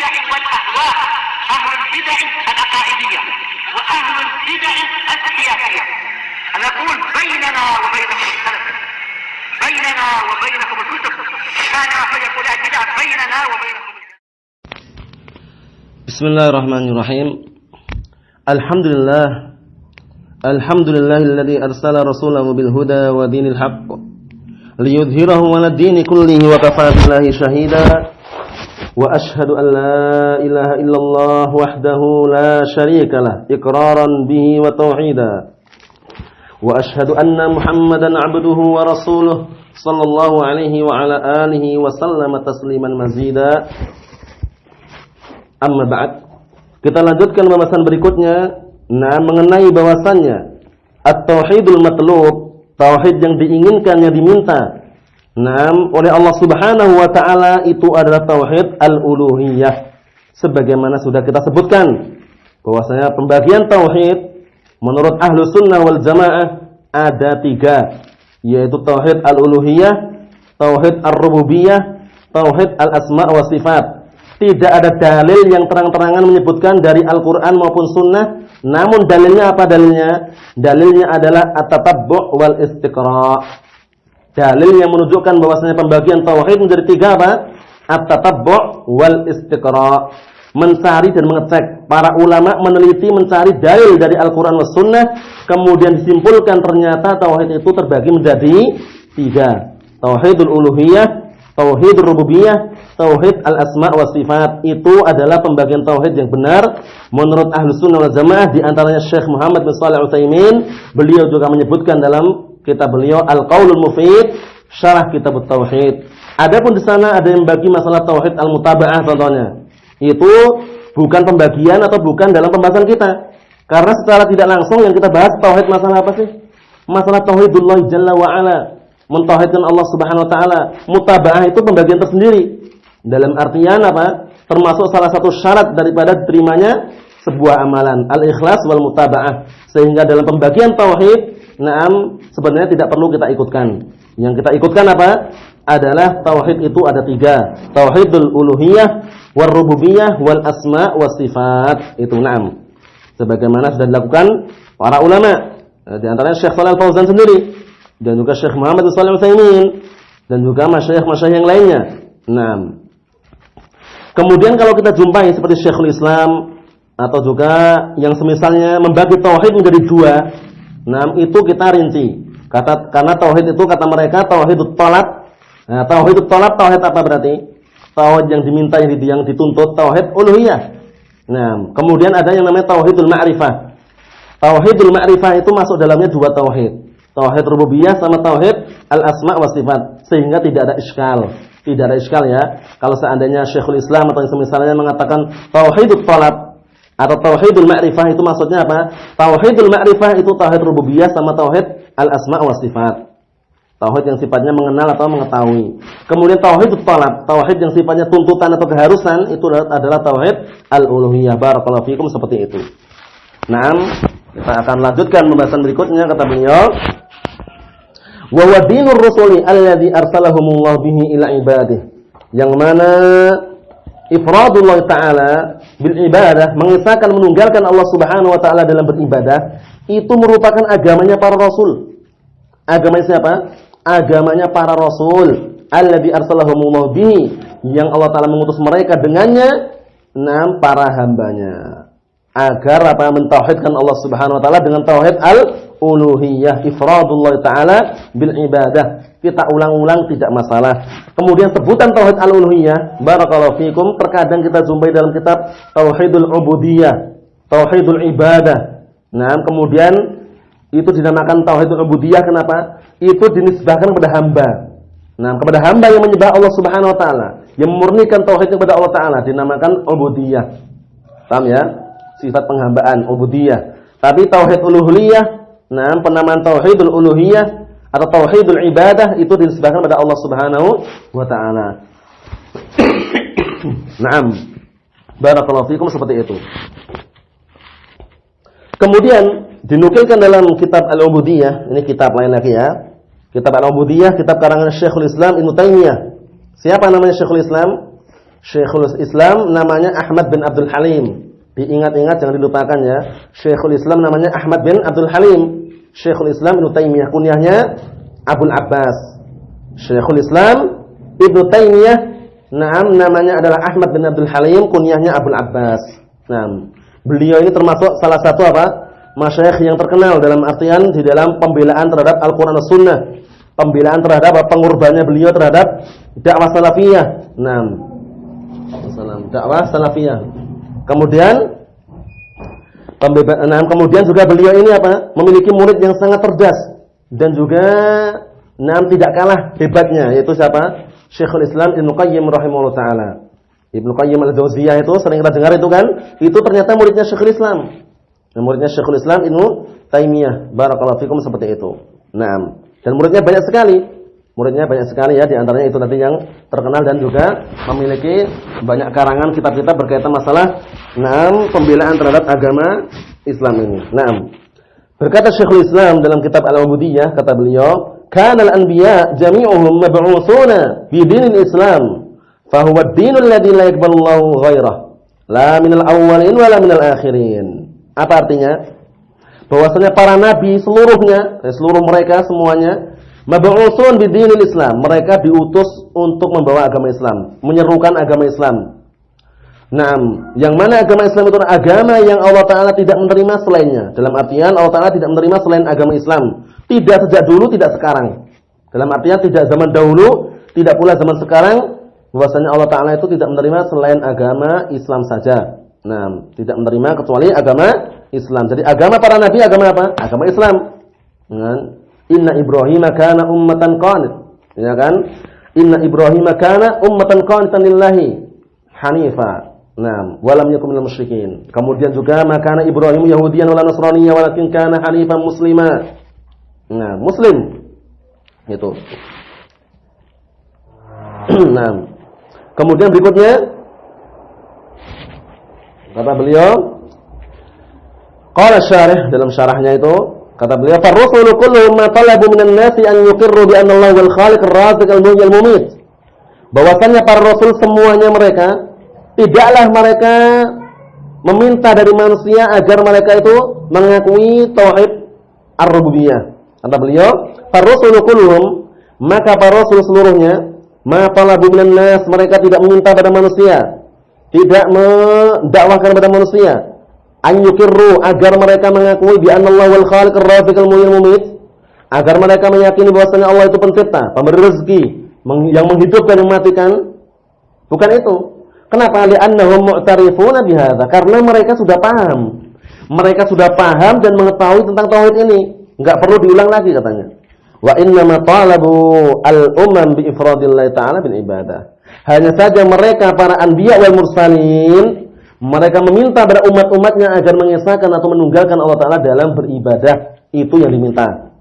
البدع والأهواء، أهل البدع العقائدية وأهل البدع السياسية. نقول بيننا وبينكم السلف، بيننا وبينكم الكتب، كان فيقول البدع بيننا وبينكم. Bismillahirrahmanirrahim. Alhamdulillahilladzi arsala rasulahu bil huda wa dinil haqq liyudhhirahu 'alad dini kullihi wa kafaa billahi shahida. Wa ashhadu an la ilaha illallah wahdahu la syarika lah iqraran bihi wa tauhida. Wa ashhadu anna Muhammadan 'abduhu wa rasuluhu sallallahu alaihi wa ala alihi wa sallama tasliman mazida. Amma ba'd. Kita lanjutkan pembahasan berikutnya. Nah, mengenai bahwasannya at-tauhidul matlub, tauhid yang diinginkan, yang diminta oleh Allah Subhanahu wa taala itu adalah tauhid al-uluhiyah. Sebagaimana sudah kita sebutkan bahwasanya pembagian tauhid menurut ahlu sunnah wal jamaah ada 3, yaitu tauhid al-uluhiyah, tauhid ar-rububiyah, tauhid al-asma' wa sifat. Tidak ada dalil yang terang-terangan menyebutkan dari Al-Quran maupun Sunnah. Namun dalilnya apa dalilnya? Dalilnya adalah at-tatabbu' wal istiqra'. Dalil yang menunjukkan bahwasanya pembagian tauhid menjadi 3 apa? At-tatabbu' wal istiqra'. Mencari dan mengecek. Para ulama meneliti mencari dalil dari Al-Quran dan Sunnah. Kemudian disimpulkan ternyata tauhid itu terbagi menjadi 3. Tauhidul uluhiyah, tauhid rububiyah, tauhid al-asma' wa sifat. Itu adalah pembagian tauhid yang benar menurut Ahlus Sunnah wal Jamaah. Di antaranya Syekh Muhammad bin Shalih Al-Utsaimin, beliau juga menyebutkan dalam kitab beliau Al-Qaulul Mufid, syarah kitab tauhid. Adapun di sana ada yang bagi masalah tauhid al-mutaba'ah contohnya. Itu bukan pembagian atau bukan dalam pembahasan kita. Karena secara tidak langsung yang kita bahas tauhid masalah apa sih? Masalah tauhidullah jalla wa ala. Mentauhidkan Allah Subhanahu wa taala. Mutaba'ah itu pembagian tersendiri. Dalam artian apa? Termasuk salah satu syarat daripada diterimanya sebuah amalan, al-ikhlas wal mutaba'ah. Sehingga dalam pembagian tauhid, sebenarnya tidak perlu kita ikutkan. Yang kita ikutkan apa? Adalah tauhid itu ada 3. Tauhidul uluhiyah, war rububiyah, wal asma' was sifat. Itu sebagaimana sudah dilakukan para ulama. Di antaranya Syekh Shalal Fauzan sendiri, dan juga Syekh Muhammad bin Shalih Al-Utsaimin, dan juga masyayikh-masyayikh yang lainnya. Kemudian kalau kita jumpai seperti Syekhul Islam atau juga yang semisalnya membagi tauhid menjadi 2, itu kita rinci. Karena tauhid itu kata mereka tauhidut thalab. Nah, tauhidut thalab tauhid apa berarti? Tauhid yang diminta, yang dituntut, tauhid uluhiyah. Kemudian ada yang namanya tauhidul ma'rifah. Tauhidul ma'rifah itu masuk dalamnya 2 tauhid. Tauhid rububiyah sama tauhid al-asma' wa sifat. Sehingga tidak ada iskal. Tidak ada iskal ya. Kalau seandainya Syekhul Islam atau yang semisalnya mengatakan tauhidut thalab atau tauhidul ma'rifah, itu maksudnya apa? Tauhidul ma'rifah itu tauhid rububiyah sama tauhid al-asma' wa sifat. Tauhid yang sifatnya mengenal atau mengetahui. Kemudian tauhidut thalab, tauhid yang sifatnya tuntutan atau keharusan, itu adalah tauhid al-uluhiyah. Barakallahu fikum, seperti itu. Kita akan lanjutkan pembahasan berikutnya. Kata beliau, wa huwa dinur rusuli alladzi arsalahumullahu bihi ila ibadihi, yang mana ifradullah taala bil ibadah, mengesahkan menunggalkan Allah Subhanahu wa taala dalam beribadah, itu merupakan agamanya para rasul. Agamanya siapa? Agamanya para rasul, alladzi arsalahumullahu bihi, yang Allah taala mengutus mereka dengannya, para hambanya, agar mentauhidkan Allah Subhanahu wa taala dengan tauhid al-uluhiyah, ifradullah taala bil ibadah. Kita ulang-ulang tidak masalah. Kemudian sebutan tauhid al-uluhiyah, barakallahu fikum, terkadang kita jumpai dalam kitab tauhidul ubudiyah, tauhidul ibadah. Kemudian itu dinamakan tauhidul ubudiyah. Kenapa? Itu dinisbahkan kepada hamba. Kepada hamba yang menyembah Allah Subhanahu wa taala, yang memurnikan tauhid kepada Allah taala, dinamakan ubudiyah. Paham ya? Sifat penghambaan, ubudiyah. Tapi tauhid uluhiyah, penamaan tauhidul uluhiyah atau tauhidul ibadah, itu dinisbahkan kepada Allah Subhanahu wa taala. Barakallahu fikum, seperti itu. Kemudian dinukilkan dalam kitab Al-Ubudiyah, ini kitab lain lagi ya. Kitab Al-Ubudiyah, kitab karangan Syekhul Islam Ibnu Taimiyah. Siapa namanya Syekhul Islam? Syekhul Islam namanya Ahmad bin Abdul Halim. Diingat-ingat, jangan dilupakan ya. Syekhul Islam namanya Ahmad bin Abdul Halim. Syekhul Islam Ibnu Taimiyah, kunyahnya Abul Abbas. Syekhul Islam Ibnu Taimiyah, namanya adalah Ahmad bin Abdul Halim, kunyahnya Abul Abbas. Beliau ini termasuk salah satu masyayikh yang terkenal dalam artian di dalam pembelaan terhadap Al-Qur'an dan Sunnah. Pembelaan terhadap pengorbanannya beliau terhadap dakwah salafiyah. Dakwah salafiyah. Kemudian juga beliau ini memiliki murid yang sangat cerdas dan juga tidak kalah hebatnya, yaitu siapa? Syekhul Islam Ibnu Qayyim rahimahullah taala. Ibnu Qayyim al-Jauziyah itu sering kita dengar itu kan? Itu ternyata muridnya Syekhul Islam. Muridnya Syekhul Islam Ibnu Taimiyah. Barakallahu fikum, seperti itu. Dan muridnya banyak sekali. Muridnya banyak sekali ya, di antaranya itu nanti yang terkenal dan juga memiliki banyak karangan kitab-kitab berkaitan masalah pembelaan terhadap agama Islam ini. Berkata Syekhul Islam dalam kitab Al-Ubudiyah, kata beliau, "Kana al-anbiya jami'uhum mab'utsuna bi dinil Islam, fa huwa ad-dinul ladzi la yaqbalu Allahu ghairahu, la minal awwalin wa la minal akhirin." Apa artinya? Bahwasanya para nabi seluruhnya, seluruh mereka semuanya mab'utsun bi dinil Islam, mereka diutus untuk membawa agama Islam, menyerukan agama Islam. Yang mana agama Islam itu agama yang Allah Ta'ala tidak menerima selainnya. Dalam artian Allah Ta'ala tidak menerima selain agama Islam. Tidak sejak dulu, tidak sekarang. Dalam artian tidak zaman dahulu, tidak pula zaman sekarang. Bahwasanya Allah Ta'ala itu tidak menerima selain agama Islam saja. Tidak menerima kecuali agama Islam. Jadi agama para nabi agama apa? Agama Islam. Inna Ibrahim kana ummatan qanit. Ya kan? Inna Ibrahim kana ummatan qanitan lillahi hanifa. Walam yakun minal musyrikin. Kemudian juga makana Ibrahim Yahudiyan wala Nasraniyyan walakin kana hanifan muslima. Muslim. Itu. Kemudian berikutnya kata beliau, qala syarih, dalam syarahnya itu kata beliau, "Ar-rusulu kulluhum ma talabu minan nasi an yuqirru bi anna Allah wal khaliq ar-raziq al-muhyi al-mumit." Bahwasannya para rasul semuanya mereka tidaklah mereka meminta dari manusia agar mereka itu mengakui tauhid ar-rububiyah. Kata beliau, "Ar-rusulu kulluhum," maka para rasul seluruhnya, ma talabu minan nas, mereka tidak meminta pada manusia, tidak mendakwahkan kepada manusia, an yuqirru, agar mereka mengakui bi anna Allah wal khaliq ar-raziq al-muhyi al-mumit, agar mereka meyakini bahwasanya Allah itu pencipta, pemberi rezeki, yang menghidupkan dan mematikan. Bukan itu. Kenapa? Li'annahum mu'tarifuna bihadza, karena mereka sudah paham. Mereka sudah paham dan mengetahui tentang tauhid ini. Enggak perlu diulang lagi katanya. Wa innama talabu al-umam bi ifradillahi ta'ala bil ibadah. Hanya saja mereka para anbiya wal mursalin, mereka meminta pada umat-umatnya agar mengesahkan atau menunggalkan Allah Ta'ala dalam beribadah. Itu yang diminta.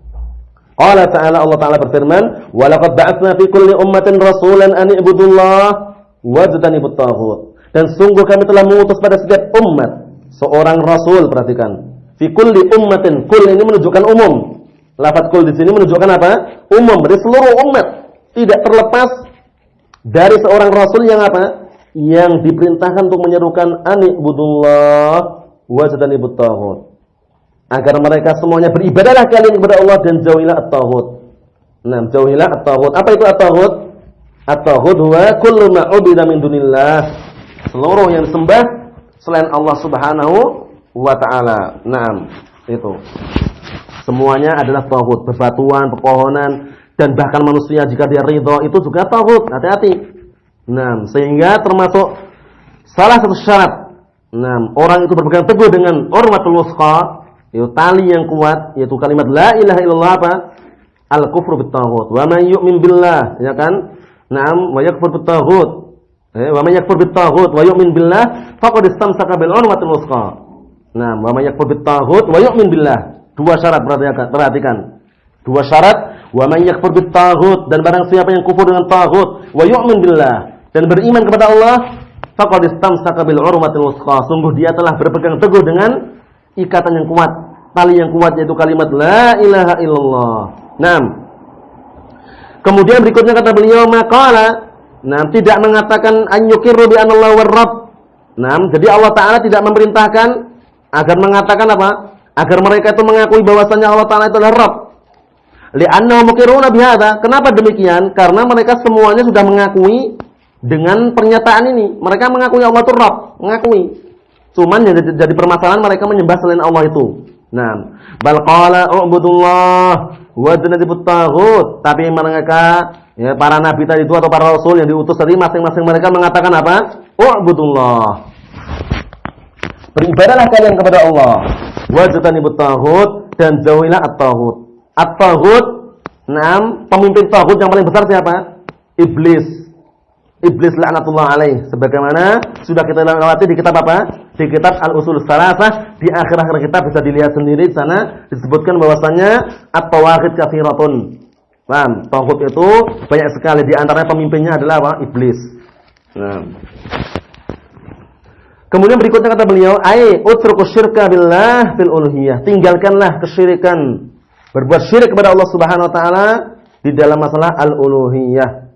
Allah Ta'ala berfirman, "Wa laqad ba'atsna fi kulli ummatin rasulan an i'budullaha wajtanibut taghut." Dan sungguh kami telah mengutus pada setiap umat seorang rasul. Perhatikan, fi kulli ummatin, kul ini menunjukkan umum. Lafaz kul di sini menunjukkan apa? Umum, dari seluruh umat, tidak terlepas dari seorang rasul yang apa? Yang diperintahkan untuk menyerukan ani'budullah wajtanibut taghut, agar mereka semuanya beribadahlah kalian kepada Allah dan jauhilah at-taghut. Jauhilah at-taghut. Apa itu at-taghut? At-taghut huwa kullu ma 'ubida min dunillah, seluruh yang disembah selain Allah Subhanahu wa taala. Itu. Semuanya adalah taghut, bebatuan, pepohonan, dan bahkan manusia jika dia ridha itu juga taghut. Hati-hati. Sehingga termasuk salah satu syarat orang itu berpegang teguh dengan urwatul wuthqa, yaitu tali yang kuat, yaitu kalimat la ilaha illallah apa? Al-kufru bit-taghut. Wa man yu'min billah, ya kan? Wa yakfur bit-taghut. Wa man yakfur bit-taghut wa yu'min billah faqad istamsaka bil urwatil wuthqa. Wa man yakfur bit-taghut wa yu'min billah. Dua syarat, perhatikan. Dua syarat, wa man yakfur bit-taghut, dan barang siapa yang kufur dengan taghut, wa yu'min billah, dan beriman kepada Allah, faqad istamsaka bil urwatil wuthqa, sungguh dia telah berpegang teguh dengan ikatan yang kuat, tali yang kuat, yaitu kalimat la ilaha illallah. Kemudian berikutnya kata beliau, maqala, Nah, tidak mengatakan an yuqirru bi anallahu war-rabb. Nah, jadi Allah Ta'ala tidak memerintahkan agar mengatakan apa? Agar mereka itu mengakui bahwasanya Allah Ta'ala itu adalah Rabb. Li'annahum muqirruna bihadza. Kenapa demikian? Karena mereka semuanya sudah mengakui dengan pernyataan ini. Mereka mengakui Allah itu Rabb, mengakui. Cuman yang jadi permasalahan mereka menyembah selain Allah itu. Nah, bal qala u'budullah wa janibut taghut. Tapi mereka, ya, para nabi tadi itu atau para rasul yang diutus tadi, masing-masing mereka mengatakan apa? U'budullah. Beribadahlah kalian kepada Allah. Wa janibut taghut, dan jauhilah at-taghut. At-taghut, pemimpin taghut yang paling besar siapa? Iblis. Iblis laknatullah alaih. Sebagaimana sudah kita lewati di kitab apa? Di kitab Al-Usul Salasah. Di akhir-akhir kitab bisa dilihat sendiri di sana disebutkan bahwasanya at-tawaghit katsiratun. Paham? Taghut itu banyak sekali, di antaranya pemimpinnya adalah apa? Iblis. Nah. Kemudian berikutnya kata beliau, utruku syirka billah fil uluhiyah. Tinggalkanlah kesyirikan, berbuat syirik kepada Allah Subhanahu wa taala di dalam masalah al-uluhiyah.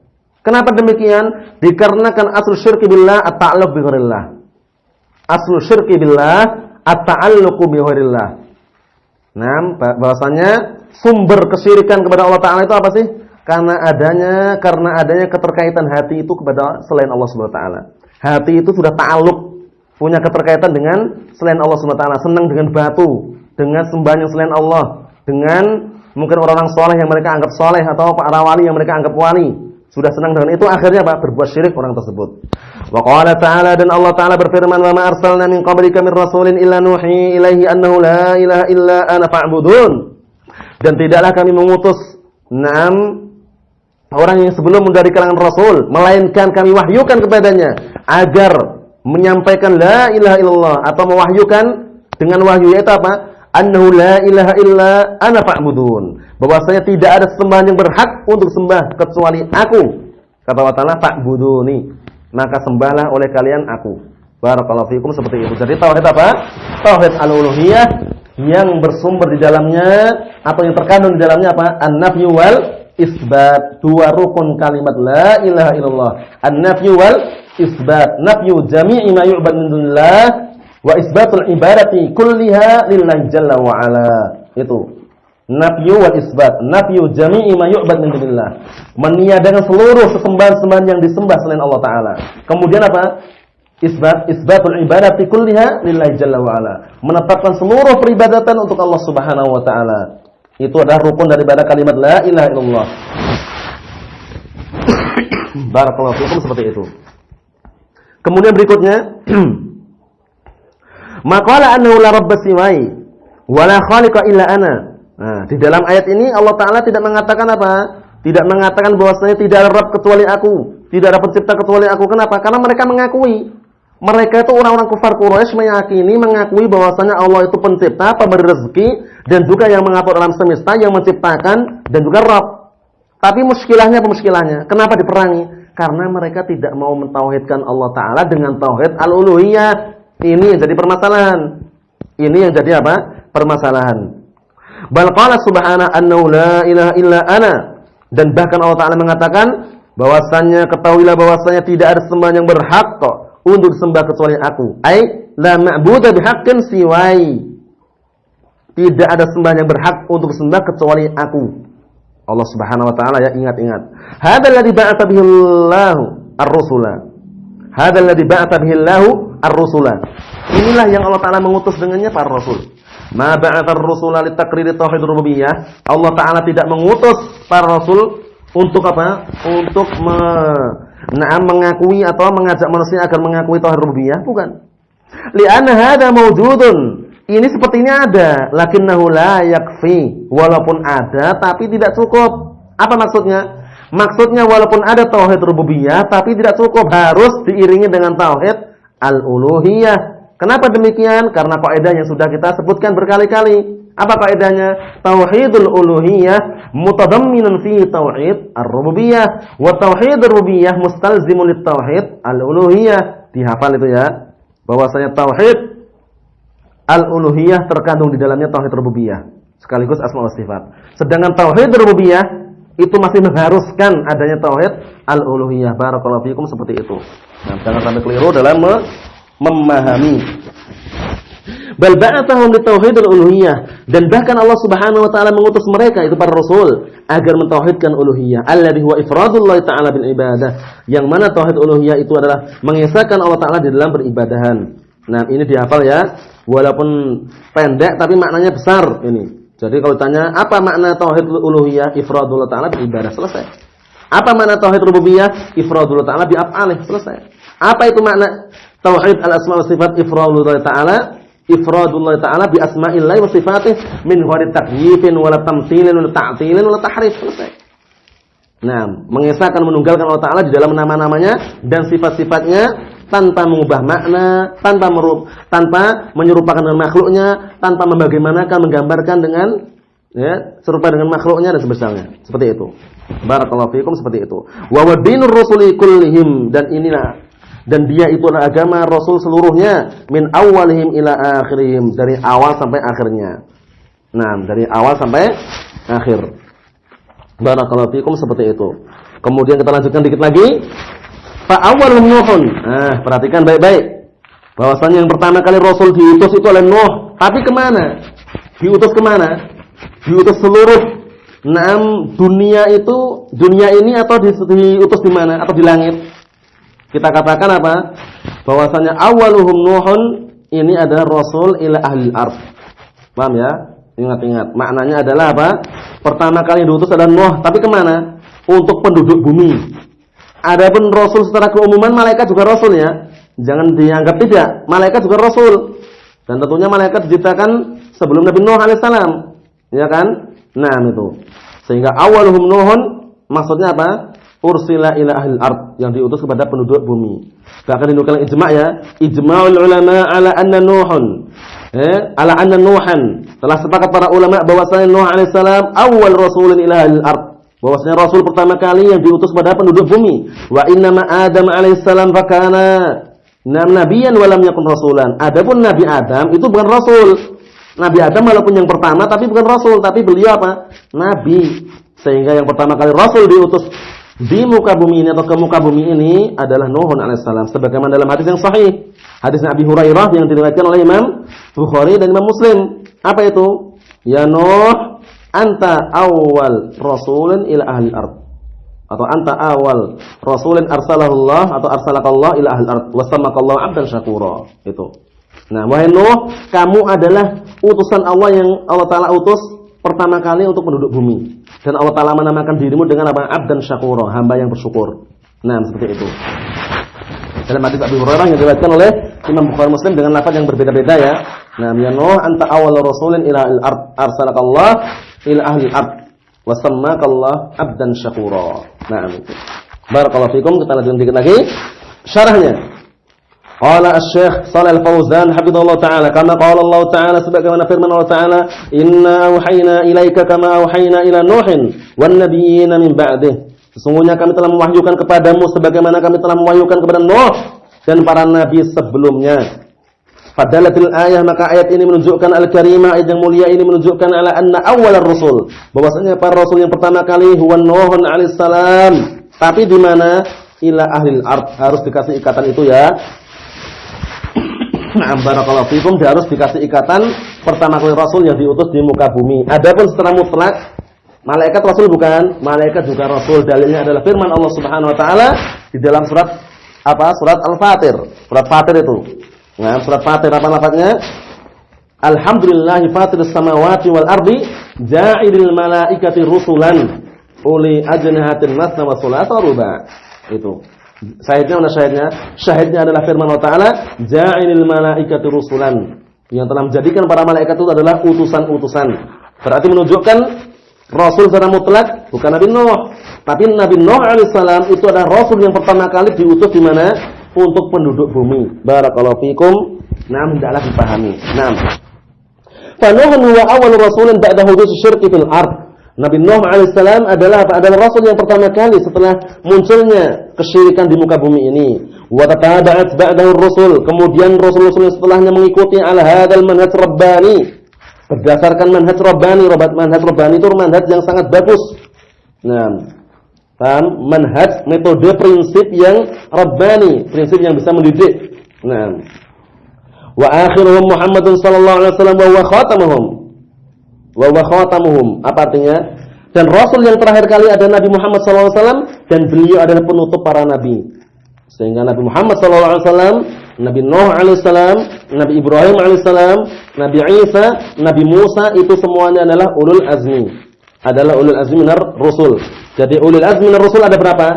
Kenapa demikian? Dikarenakan asal syirki billah at-ta'alluq bi ghairillah. Asal syirki billah at-ta'alluq bi ghairillah. Nah, bahwasanya sumber kesyirikan kepada Allah Taala itu apa sih? Karena adanya keterkaitan hati itu kepada selain Allah Subhanahu wa taala. Hati itu sudah ta'alluq, punya keterkaitan dengan selain Allah Subhanahu wa taala, senang dengan batu, dengan sembahan yang selain Allah, dengan mungkin orang-orang soleh yang mereka anggap soleh atau para wali yang mereka anggap wali. Sudah senang dengan itu, akhirnya apa? Berbuat syirik orang tersebut. Wa qala ta'ala, dan Allah Ta'ala berfirman, "Wa ma arsalna min qablika min rasulin illa nuhi ilaihi annahu la ilaha illa ana fa'budun." Dan tidaklah kami mengutus orang yang sebelum dari kalangan rasul, melainkan kami wahyukan kepadanya agar menyampaikan la ilaha illallah, atau mewahyukan dengan wahyu itu apa? Annahu la ilaha illa ana fa'budun. Bahwasanya tidak ada sembahan yang berhak untuk sembah kecuali aku. Kata Allah Ta'ala, fa'buduni. Maka sembahlah oleh kalian aku. Barakallahu fikum, seperti itu. Jadi tauhid apa? Tauhid al-uluhiyah yang bersumber di dalamnya atau yang terkandung di dalamnya apa? An-nafyu wal isbat. Dua rukun kalimat la ilaha illallah. An-nafyu wal isbat. Nafyu jami'i ma yu'bad min dunillah wa isbatul ibadati kulliha lillahi jalla wa ala. Itu nafyu wal isbat. Nafyu jami'i ma yu'bad min dunillah. Meniadakan seluruh sesembahan-sembahan yang disembah selain Allah Ta'ala. Kemudian apa? Isbatul ibadati kulliha lillahi jalla wa ala. Menetapkan seluruh peribadatan untuk Allah Subhanahu wa Ta'ala. Itu adalah rukun daripada kalimat la ilaha illallah. Barakallahu fikum, seperti itu. Kemudian berikutnya maqala annahu la rabba siwai wa la khaliqa illa ana. Nah, di dalam ayat ini Allah Ta'ala tidak mengatakan apa? Tidak mengatakan bahwasanya tidak ada Rabb kecuali aku, tidak ada pencipta kecuali aku. Kenapa? Karena mereka mengakui. Mereka itu orang-orang kufar Quraisy mengakui bahwasanya Allah itu pencipta, pemberi rezeki, dan juga yang mengatur alam semesta, yang menciptakan, dan juga Rabb. Tapi muskilahnya apa muskilahnya? Kenapa diperangi? Karena mereka tidak mau mentauhidkan Allah Ta'ala dengan tauhid al-uluhiyah. Ini yang jadi permasalahan. Ini yang jadi apa? Permasalahan. Bal qala subhanahu annahu la ilaha illa ana. Dan bahkan Allah Ta'ala mengatakan bahwasannya, ketahuilah bahwasannya tidak ada sembahan yang berhak kok untuk disembah kecuali aku. Ai la ma'budu bihaqqin siwai. Tidak ada sembahan yang berhak untuk disembah kecuali aku. Allah Subhanahu wa taala, ya, ingat-ingat. Hadzal ladzi ba'atsa bihi Allahu ar-rusula. Hadzal ladzi ba'atsa bihi Allahu ar-rusula. Inilah yang Allah Ta'ala mengutus dengannya para rasul. Ma ba'atsa ar-rusula litaqriri tauhid rububiyah. Allah Ta'ala tidak mengutus para rasul untuk apa? Untuk mengakui atau mengajak manusia agar mengakui tauhid rububiyah, bukan. Li'anna hadza mawjudun. Ini sepertinya ada, lakinnahu la yakfi. Walaupun ada tapi tidak cukup. Apa maksudnya? Maksudnya walaupun ada tauhid rububiyah tapi tidak cukup, harus diiringi dengan tauhid al-uluhiyah. Kenapa demikian? Karena kaidah yang sudah kita sebutkan berkali-kali. Apa kaidahnya? Tauhidul uluhiyah mutadamminun fi tauhid ar-rububiyah, wa tauhidur rububiyah mustalzimun lit tauhid al-uluhiyah. Dihafal itu ya. Bahwasanya tauhid al-uluhiyah terkandung di dalamnya tauhid rububiyah sekaligus asma wa sifat. Sedangkan tauhid rububiyah itu masih mengharuskan adanya tauhid al-uluhiyah. Barakallahu fikum, seperti itu. Nah, jangan sampai keliru dalam memahami. Bal ba'athahum li tauhidil uluhiyah, dan bahkan Allah Subhanahu wa taala mengutus mereka itu para rasul agar mentauhidkan uluhiyah, alladhi huwa ifradullah taala bil ibadah, yang mana tauhid uluhiyah itu adalah mengesahkan Allah taala di dalam beribadahan. Nah, ini dihafal ya, walaupun pendek tapi maknanya besar ini. Jadi kalau tanya apa makna tauhid uluhiyah, ifradullah taala bil ibadah, selesai. Apa makna tauhid rububiyah, ifradullah taala bi af'alih, selesai. Apa itu makna tauhid al-asma wa sifat, ifradullah taala bi asma'illahi wa sifatih min ghairi takyifin wala tamtsilin wala ta'tilin wala tahrif, selesai. Nah, mengesahkan menunggalkan Allah taala di dalam nama-namanya dan sifat-sifatnya tanpa mengubah makna, tanpa menyerupakan dengan makhluknya, tanpa membagaimanakan, menggambarkan dengan serupa dengan makhluknya dan sebagainya. Seperti itu. Barakallahu fikum, seperti itu. Wa wadinur rusuli kullihim, dan dia itu adalah agama Rasul seluruhnya, min awalihim ila akhirihim, dari awal sampai akhirnya. Nah, dari awal sampai akhir. Barakallahu fikum, seperti itu. Kemudian kita lanjutkan dikit lagi. Fa awwalun Nuhun. Nah, perhatikan baik-baik. Bahwasanya yang pertama kali Rasul diutus itu adalah Nuh. Tapi kemana? Diutus kemana? Diutus seluruh dunia ini, atau diutus di mana? Atau di langit? Kita katakan apa? Bahwasanya awaluhum Nuhun ini adalah Rasul ila ahli al-ard. Paham ya? Ingat-ingat. Maknanya adalah apa? Pertama kali diutus adalah Nuh. Tapi kemana? Untuk penduduk bumi. Adapun Rasul secara keumuman, malaikat juga Rasul ya. Jangan dianggap tidak. Malaikat juga Rasul. Dan tentunya malaikat diciptakan sebelum Nabi Nuh alaihissalam. Ya kan? Nah, itu. Sehingga awaluhum Nuhun maksudnya apa? Ursila ila ahli al-ard, yang diutus kepada penduduk bumi. Bahkan dinukil ijma' ya. Ijma'ul ulama ala anna Nuhun. Ala anna Nuhan. Telah sepakat para ulama bahwasanya Nuh alaihissalam awal rasulin ila ahli al-ard. Bahwasanya Rasul pertama kali yang diutus pada penduduk bumi. Wa innama Adam alaihissalam fakana nabiyyan wa lam yakun rasulan. Adapun Nabi Adam itu bukan rasul. Nabi Adam walaupun yang pertama tapi bukan rasul, tapi beliau apa? Nabi. Sehingga yang pertama kali Rasul diutus di muka bumi ini atau ke muka bumi ini adalah Nuh alaihissalam. Sebagaimana dalam hadis yang sahih, hadis Abi Hurairah yang diriwayatkan oleh Imam Bukhari dan Imam Muslim. Apa itu? Ya Nuh, anta awal rasulin ila ahli al-ard, atau anta awal rasulin arsalahullah atau arsalakallah ila ahli al-ard wa samakallahu 'abdan syakura. Itu. Nah, wahai Nuh, kamu adalah utusan Allah yang Allah taala utus pertama kali untuk penduduk bumi, dan Allah taala menamakan dirimu dengan apa? 'Abdan syakura, hamba yang bersyukur. Nah, seperti itu. Dalam hadis Abi Hurairah yang diriwayatkan oleh Imam Bukhari Muslim dengan lafaz yang berbeda-beda ya. Nah, ya Nuh, anta awal rasulin ila al-ard arsalakallah ila ahli al-ard wa sammakallah 'abdan syakura. Nah, itu. Barakallahu fikum. Kita lanjutkan dikit lagi syarahnya. Qala Asy-Syaikh Shalal Fauzan hafizallahu taala, kama qala Allah taala, sebagaimana firman Allah taala, inna auhayna ilaika kama auhayna ila Nuhin wan nabiyyin min ba'dih. Sesungguhnya kami telah mewahyukan kepadamu sebagaimana kami telah mewahyukan kepada Nuh dan para nabi sebelumnya. Fadalatil ayah, maka ayat ini menunjukkan al-karimah, ayat yang mulia ini menunjukkan ala anna awwalar rasul, bahwasanya para rasul yang pertama kali huwa Nuh alaihissalam. Tapi di mana? Ila ahlil ard, harus dikasih ikatan itu ya. Nah, barakallahu fikum, harus dikasih ikatan pertama kali rasul yang diutus di muka bumi. Adapun secara mutlak malaikat rasul bukan, malaikat juga rasul. Dalilnya adalah firman Allah Subhanahu wa taala di dalam surat apa? Surat Al-Fatir. Surat Fatir itu. Nah, surat Fatir apa lafaznya? Alhamdulillahi fatirus samawati wal ardi ja'ilil malaikati rusulan uli ajnihatin masna wa thulatha wa ruba'. Itu. Syahidnya mana syahidnya? Syahidnya adalah firman Allah taala, ja'ilil malaikati rusulan. Yang telah menjadikan para malaikat itu adalah utusan-utusan. Berarti menunjukkan rasul secara mutlak bukan Nabi Nuh, tapi Nabi Nuh alaihissalam itu adalah rasul yang pertama kali diutus di mana? Untuk penduduk bumi. Barakallahu fikum. Naam, hendaklah dipahami. Naam. Fa Nuhun huwa awwal rasulin ba'da hudus syirki fil ard. Nabi Nuh alaihissalam adalah rasul yang pertama kali setelah munculnya kesyirikan di muka bumi ini. Wa tataba'at ba'dahu ar-rusul. Kemudian rasul-rasul setelahnya mengikuti ala hadzal manhaj rabbani. Berdasarkan manhaj rabbani, manhaj rabbani itu manhaj yang sangat bagus. Nah, paham? Manhaj, metode, prinsip yang rabbani, prinsip yang bisa mendidik. Nah, wa akhiruhum Muhammadun sallallahu alaihi wasallam wa huwa khatamuhum. Wa huwa khatamuhum. Apa artinya? Dan Rasul yang terakhir kali adalah Nabi Muhammad sallallahu alaihi wasallam dan beliau adalah penutup para nabi. Sehingga Nabi Muhammad sallallahu alaihi wasallam, Nabi Nuh alaihissalam, Nabi Ibrahim alaihissalam, Nabi Isa, Nabi Musa itu semuanya adalah ulul azmi. Adalah ulul azmi minar rusul. Jadi ulul azmi minar rusul ada berapa?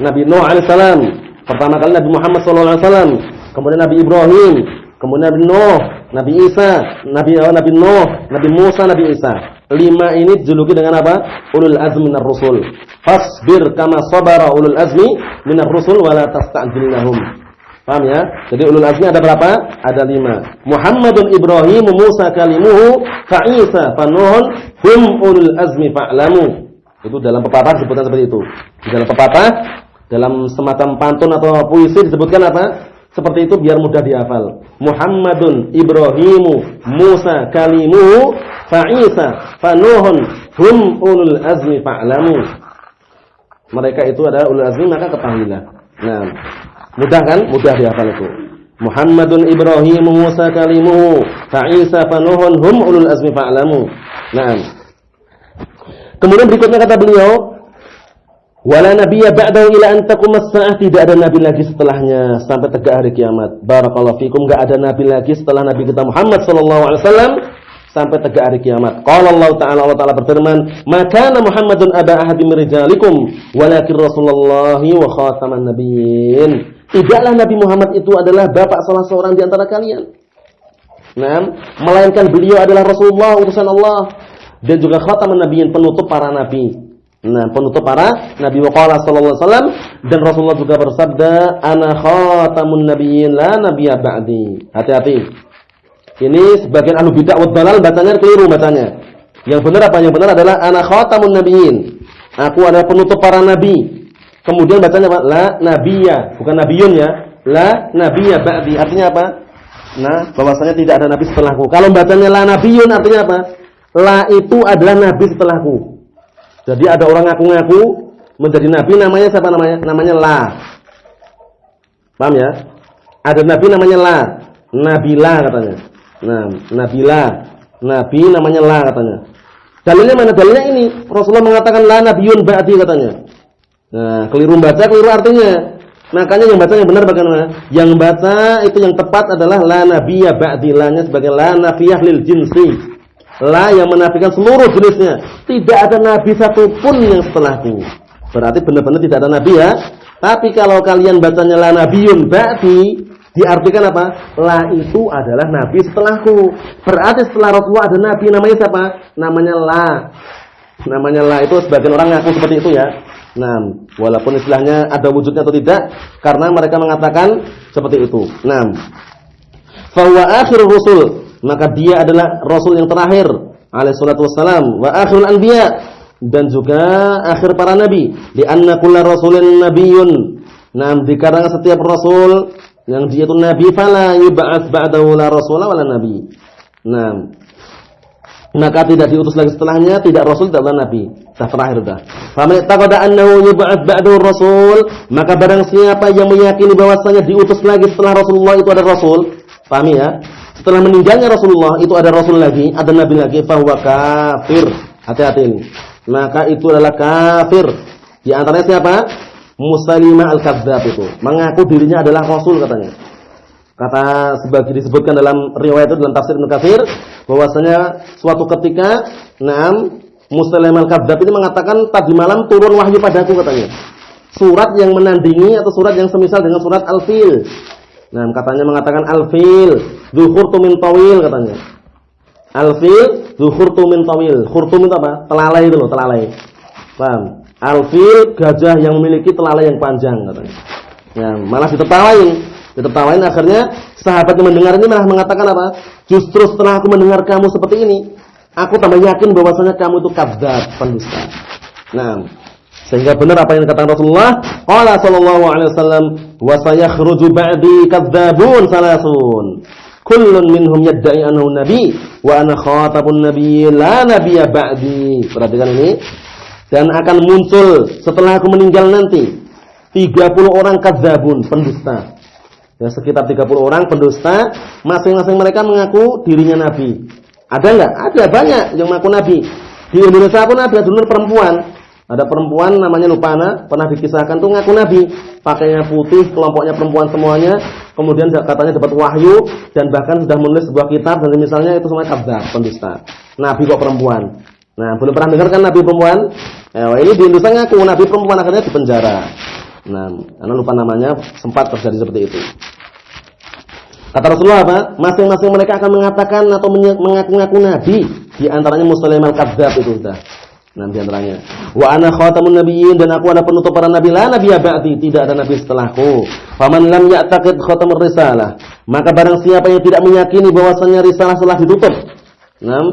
Nabi Nuh alaihissalam, pertama kali Nabi Muhammad sallallahu alaihi wasallam, kemudian Nabi Ibrahim, kemudian Nabi Nuh, Nabi Isa, Nabi Nuh, Nabi Musa, Nabi Isa. 5 ini dijuluki dengan apa? Ulul azmi minar rusul. Fasbir kama sabara ulul azmi minar rusul wala tasta'jil lahum. Paham ya? Jadi ulul azmi ada berapa? Ada 5. Muhammadun Ibrahim Musa kalimuhu fa Isa fa Nuh hum ulul azmi fa'lamu. Itu dalam pepatah disebutkan seperti itu. Di dalam pepatah, dalam semacam pantun atau puisi disebutkan apa? Seperti itu biar mudah dihafal. Muhammadun Ibrahimu Musa kalimuhu fa Isa fa Nuh hum ulul azmi fa'lamu. Mereka itu adalah ulul azmi, maka ketahuilah. Nah, mudah kan? Mudah dihafal itu. Muhammadun Ibrahim Musa kalimuhu fa Isa fa Nuh hum ulul azmi fa'lamu. Nah. Kemudian berikutnya kata beliau, wala nabiyya ba'dahu ila an taqum as-sa'ah, tidak ada nabi lagi setelahnya sampai tegak hari kiamat. Barakallahu fikum, enggak ada nabi lagi setelah nabi kita Muhammad sallallahu alaihi wasallam sampai tegak hari kiamat. Qala Allah Ta'ala berfirman, "Maka Muhammadun aba ahadin min rijalikum, walakin Rasulullahi wa khataman nabiyyin." Tidaklah Nabi Muhammad itu adalah bapak salah seorang di antara kalian. Nah, melainkan beliau adalah Rasulullah, utusan Allah, dan juga khataman nabiyyin, penutup para nabi. Nah, penutup para nabi. Waqala sallallahu alaihi wasallam, dan Rasulullah juga bersabda, "Ana khatamun nabiyyin la nabiyya ba'di." Hati-hati. Ini sebagian ahlu bid'ah wad dalal bacanya keliru bacanya. Yang benar apa? Yang benar adalah ana khatamun nabiyyin. Aku adalah penutup para nabi. Kemudian bacanya apa? La nabiyya, bukan nabiyun ya. La nabiyya ba'di. Artinya apa? Nah, bahwasanya tidak ada nabi setelahku. Kalau bacanya la nabiyun artinya apa? La itu adalah nabi setelahku. Jadi ada orang ngaku-ngaku menjadi nabi, namanya siapa namanya? Namanya La. Paham ya? Ada nabi namanya La. Nabila katanya. Nah, Nabila. Nabi namanya La katanya. Dalilnya mana? Dalilnya ini. Rasulullah mengatakan la nabiyun ba'di katanya. Nah, keliru baca, keliru artinya. Makanya yang baca yang benar bagaimana? Yang baca itu yang tepat adalah la nabiyya ba'di, la-nya sebagai la nafiyah lil jinsi. La yang menafikan seluruh jenisnya. Tidak ada nabi satupun yang setelahku. Berarti benar-benar tidak ada nabi ya. Tapi kalau kalian bacanya la nabiyun ba'di, diartikan apa? La itu adalah nabi setelahku. Berarti setelah Rasulullah ada nabi, namanya siapa? Namanya La. Namanya La itu sebagian orang ngaku seperti itu ya. Nah, walaupun istilahnya ada wujudnya atau tidak, karena mereka mengatakan seperti itu. Nah, fa huwa akhirur rusul, maka dia adalah rasul yang terakhir alaihi salatu wassalam, wa akhirul anbiya, dan juga akhir para nabi. Di anna kullu rasulin nabiyyun. Nah, dikarenakan setiap rasul yang dia itu nabi, fala yub'ats ba'dahu la rasul wala nabi. Nah, maka tidak diutus lagi setelahnya, tidak rasul, tidak nabi. Dah terakhir dah. Faman taqada annahu yub'ats ba'dahu rasul, maka barang siapa yang meyakini bahwasanya diutus lagi setelah Rasulullah itu ada rasul, pahami ya? Setelah meninggalnya Rasulullah itu ada rasul lagi, ada nabi lagi, fa huwa kafir. Hati-hati ini. Maka itu adalah kafir. Di antaranya siapa? Musailimah al-Kadzdzab itu, mengaku dirinya adalah rasul katanya. Kata sebagai disebutkan dalam riwayat itu dalam tafsir Ibnu Katsir bahwasanya suatu ketika Musailimah al-Kadzdzab ini mengatakan tadi malam turun wahyu padaku katanya. Surat yang menandingi atau surat yang semisal dengan surat Al-Fil. Nah, katanya mengatakan Al-Fil dzuhurtu min tawil katanya. Al-Fil dzuhurtu min tawil. Khurtum itu apa? Telalai itu loh, telalai. Paham? Al-Fil gajah yang memiliki telalai yang panjang katanya. Ya, malah ditertawain akhirnya sahabat yang mendengar ini malah mengatakan apa? Justru setelah aku mendengar kamu seperti ini, aku tambah yakin bahwasanya kamu itu kadzdzab, pendusta. Nah, sehingga benar apa yang dikatakan Rasulullah, qala sallallahu alaihi wasallam, wa sayakhruju ba'di kadzdzabun salasun. Kullun minhum yadda'i annahu nabi wa ana khatabun nabiyyin la nabiyya ba'di. Perhatikan ini. Dan akan muncul setelah aku meninggal nanti 30 orang kadzabun, pendusta. Ya, sekitar 30 orang pendusta, masing-masing mereka mengaku dirinya nabi. Ada enggak? Ada banyak yang mengaku nabi. Di Indonesia pun ada dulu perempuan. Ada perempuan namanya Lupana, pernah dikisahkan tuh ngaku nabi, pakainya putih, kelompoknya perempuan semuanya, kemudian katanya dapat wahyu dan bahkan sudah menulis sebuah kitab dan misalnya itu semuanya kadzab, pendusta. Nabi kok perempuan. Nah, belum pernah dengar kan nabi perempuan? Ini di Indonesia ngaku nabi perempuan, akhirnya dipenjara. Nah, karena lupa namanya, sempat terjadi seperti itu. Kata Rasulullah apa? Masing-masing mereka akan mengatakan atau mengaku-ngaku nabi, di antaranya Musailimah al-Kadzdzab itu sudah. Nah, di antaranya, wa ana khatamun nabiyyin, dan aku ada penutup para nabi, la nabiyya ba'di, tidak ada nabi setelahku. Faman lam ya'taqid khatamur risalah, maka barang siapa yang tidak meyakini bahwasanya risalah telah ditutup. Nah,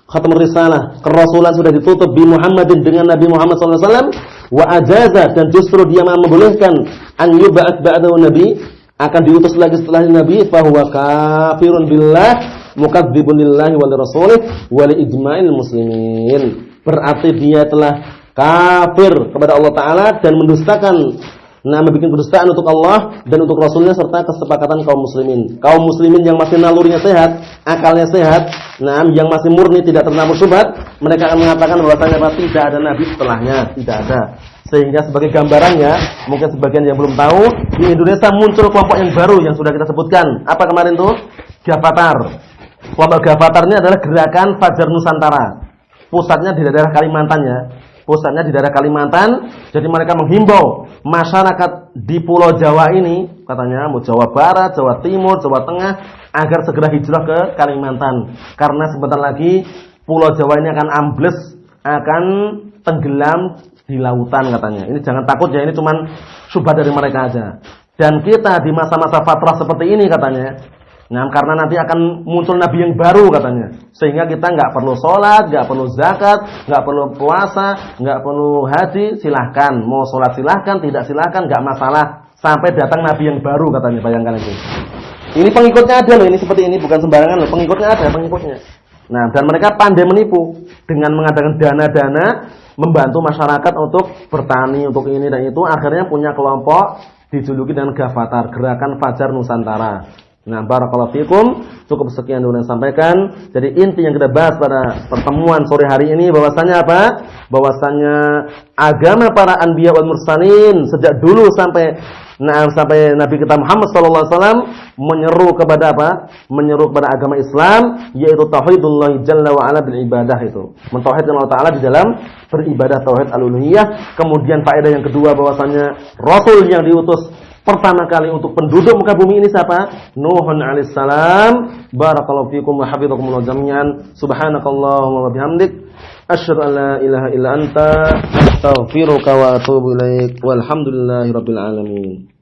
khatamur risalah, kerasulan sudah ditutup bi Muhammadin, dengan Nabi Muhammad sallallahu alaihi wasallam, wa ajaza, dan justru dia membolehkan an yub'ats ba'dahu nabi, akan diutus lagi setelah nabi, fa huwa kafirun billah mukadzibun lillahi wa lirasulih wa li ijma'il muslimin. Berarti dia telah kafir kepada Allah Ta'ala dan mendustakan, membuat kedustaan untuk Allah dan untuk Rasulnya serta kesepakatan kaum muslimin. Kaum muslimin yang masih nalurinya sehat, akalnya sehat, yang masih murni, tidak tercampur syubhat, mereka akan mengatakan bahwasanya tidak ada nabi setelahnya, tidak ada. Sehingga sebagai gambarannya, mungkin sebagian yang belum tahu, di Indonesia muncul kelompok yang baru yang sudah kita sebutkan. Apa kemarin tuh? Gavatar. Kelompok Gavatar ini adalah gerakan Fajar Nusantara. Pusatnya di daerah Kalimantan ya. Pusatnya di daerah Kalimantan. Jadi mereka menghimbau masyarakat di Pulau Jawa ini, katanya mau Jawa Barat, Jawa Timur, Jawa Tengah, agar segera hijrah ke Kalimantan. Karena sebentar lagi Pulau Jawa ini akan ambles, akan tenggelam di lautan katanya. Ini jangan takut ya, ini cuman syubhat dari mereka aja. Dan kita di masa-masa fatrah seperti ini katanya, karena nanti akan muncul nabi yang baru katanya. Sehingga kita enggak perlu sholat, enggak perlu zakat, enggak perlu puasa, enggak perlu haji, silahkan. Mau sholat silahkan, tidak silahkan, enggak masalah. Sampai datang nabi yang baru katanya, bayangkan itu. Ini pengikutnya ada loh, ini seperti ini, bukan sembarangan loh. Pengikutnya ada, pengikutnya. Nah, dan mereka pandai menipu dengan mengadakan dana-dana, membantu masyarakat untuk bertani, untuk ini dan itu. Akhirnya punya kelompok dijuluki dengan Gavatar, Gerakan Fajar Nusantara. Nah, barakallahu fikum. Cukup sekian dulu yang sampaikan. Jadi inti yang kita bahas pada pertemuan sore hari ini bahwasanya apa? Bahwasanya agama para anbiya wal mursalin sejak dulu sampai Nabi kita Muhammad sallallahu alaihi wasallam menyeru kepada apa? Menyeru kepada agama Islam, yaitu tauhidullah jalla wa ala bil ibadah itu. Mentauhidkan Allah Ta'ala di dalam beribadah, tauhid al-uluhiyah. Kemudian faedah yang kedua bahwasanya rasul yang diutus pertama kali untuk penduduk muka bumi ini siapa? Nuhun alaihissalam. Barakallahu fikum wa hafizakumullah jami'an. Subhanakallahumma wa bihamdik, asyhadu an la ilaha illa anta, astaghfiruka wa atubu ilaik. Walhamdulillahirabbil alamin.